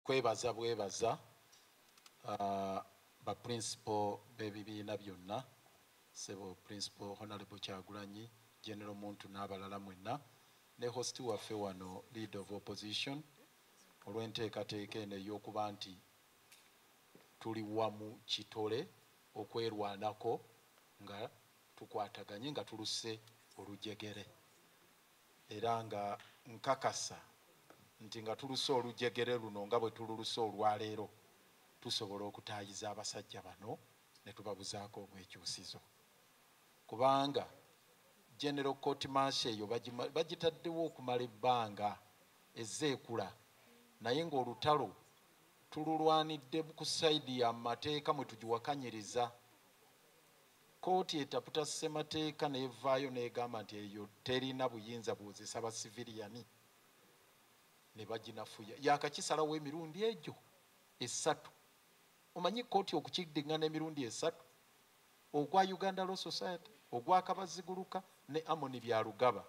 kwebaza bwebaza ba principal b'ebibiina byonna sebo principal Honorable Kyagulanyi General Muntu n'abalala mwenna ne host waffe wano leader of opposition olw'enteekateeka eno ey'okuba nti tuli wamu kitole okwerwanako nga tukwataganye nga tuluse olujegere era nga nkakasa nti nga tuluse olujegere luno nga bwe tululuse olwaleero tusobola okutaayiza abasajja bano ne tubabuzaako omwekyusizo kubanga General Court Martial eyo bagitaddewo okumala ebbanga ezzeekula naye ng'olutalo tululwanidde ku sayidi ya mateeka mwe tugiwakanyiriza kooti etaputa ssemateeka neevaayo n'egamba nti eyo terina buyinza buwozesa basiviliani ne baginafuya yakakisalawo emirundi egyo esatu omanyi kooti okukiddiŋŋana emirundi esatu ogwa Uganda Law Society ogwa Kabaziguruka ne Amoni Byalugaba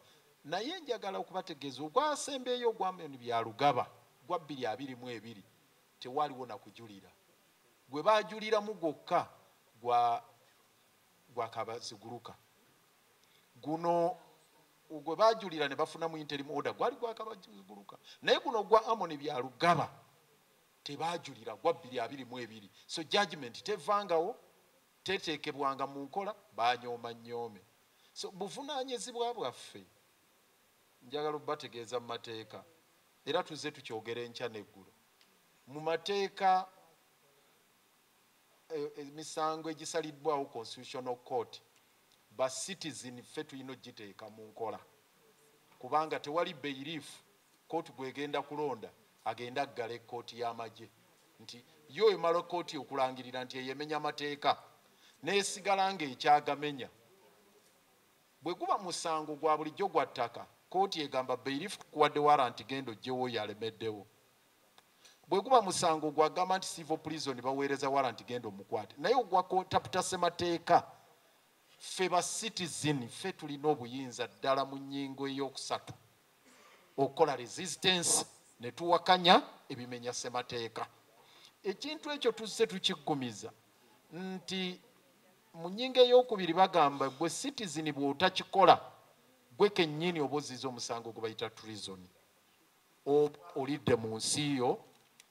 naye njagala okubategeeza ogwasembeeyo ogwa Amoni Byalugaba gwa 2022 tewaliwo na kujulira gwe baajuliramu gwokka gwa Kabaziguruka guno gwe baajulira ne bafunamu interim order gwali gwa Kabaziguruka naye guno gwa Amoni Byalugaba tebaajulira gwa 2022 so judgment tevangawo teteekebwanga mu nkola banyooma nyoome so buvunaanyizibwa bwaffe njagala okubategeeza mu mateeka era tuzze tukyogera enkya n'eggulo mu mateeka emisango egisaliddwawo constitutional court ba citizen ffe tulina ogiteeka mu nkola kubanga tewali bailiff kooti gwegenda kulonda agenda aggala ekkooti y'amagye nti yo emala kooti okulangirira nti eyemenya amateeka neesigala ng'ekyagamenya bwe guba musango gwa bulijjo gwa ttaka kooti egamba bailiff tukuwadde waranti genda ogyewo yalemeddewo bwe guba musango gwagamba nti civil prison baweereza waranti genda omukwate naye ogwa taputa ssemateeka ffe ba citizen ffe tulina obuyinza ddala mu nnyingo ey'okusatu okukola resistance ne tuwakanya ebimenya ssemateeka ekintu ekyo tuzze tukiggumiza nti mu nnyingo ey'okubiri bagamba gwe citizen bw'otakikola gwe kennyini oba ozizza omusango gwe bayita treason olidde mu nsi yo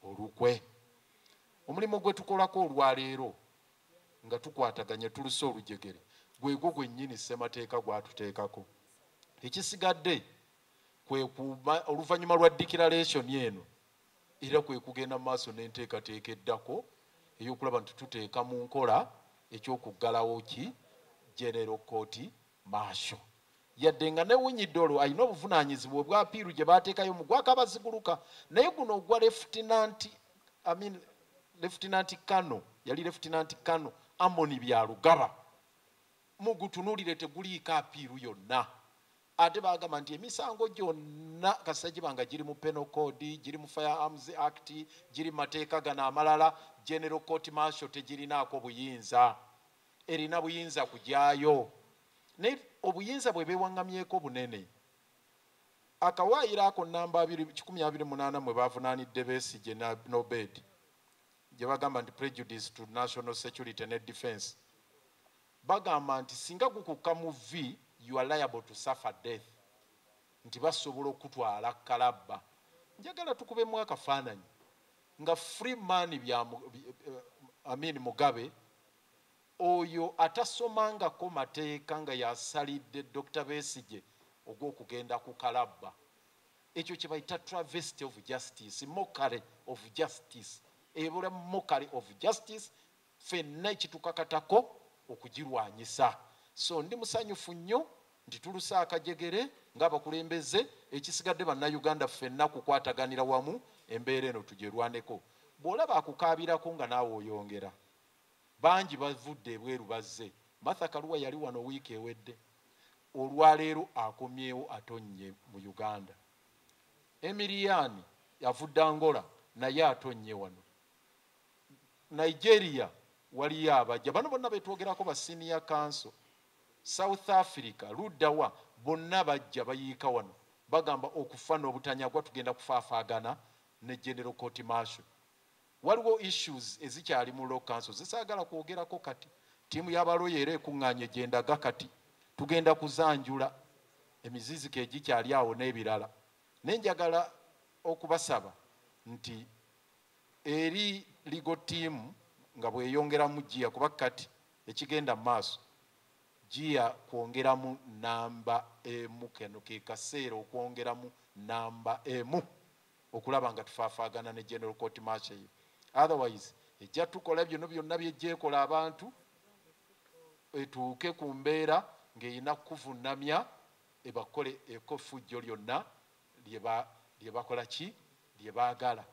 olukwe omulimu gwe tukolako olwaleero nga tukwataganye tuluse olujegere gwegwo gwennyini ssemateeka gwatuteekako ekisigadde kwe kuba oluvannyuma lwa declaration eno era kwe kugenda mu maaso n'enteekateeka eddako ey'okulaba nti tuteeka mu nkola ekyokuggalawo ki General Court Martial yadde nga ne Winyiddolo alina obuvunaanyizibwa obwa apiiru gye baateekayo mu gwa Kabaziguruka naye guno ogwa Lieutenant Kano yali Lieutenant Kano Amoni Byalugaba mugutunuulire teguliiko apiiru yonna ate baagamba nti emisango gyonna kasita gibanga giri mu Penal Code giri mu Firearms Act giri mateeka gano amalala General Court Martial tegirinaako buyinza erina buyinza kujyayo naye obuyinza bwe beewaŋŋamyeko bunene akawaayiro ako namba 128 mwe baavunaanidde Besigye Nobed gye bagamba nti prejudice to national security and defense bagamba nti singa gukukka mu V you are liable to suffer death nti basobola okutwala kalabba njagala tukubemu akafaananyi nga Freeman Mugabe oyo atasomangako mateeka nga yasalidde Dr. Besigye ogw'okugenda ku kalabba ekyo kye bayita travesty of justice mockery of justice ebola mockery of justice ffenna ekitukakatako okugirwanyisa so ndi musanyufu nnyo nti tuluse akajegere ng'abakulembeze ekisigadde bannayuganda ffenna kukwataganira wamu embeera eno tugyerwaneko bw'olaba akukaabirako nga naawe oyongera bangi bavudde ebweru bazze Martha Karua yali wano wiiki ewedde olwaleero akomyewo atonnye mu Uganda Emiliani yavudde Angola naye atonnye wano Nigeria waliyo abajja bano bonna betwogerako ba senior council South Africa luddawa bonna bajja bayiika wano bagamba okufa n'obutanyagwa tugenda kufaafaagana ne General Court Martial waliwo issues ezikyali mu law council zisaagala kwogerako kati tiimu y'abaloya era ekuŋŋaanye gyendaga kati tugenda kuzanjula emiziziko egikyali awo n'ebirala naye njagala okubasaba nti eri legal team nga bweyongeramu GIA kuba kati ekigenda mu maaso GIA kwongeramu namba emu keno ke kaseera okwongeramu namba emu okulaba nga tufaafaagana ne general court martial eyo otherwise ejja tukola byonna byejjeekola abantu etuuke ku mbeera ng'erina kuvunnamya ebakole ekofujjo lyonna lye bakola ki lye baagala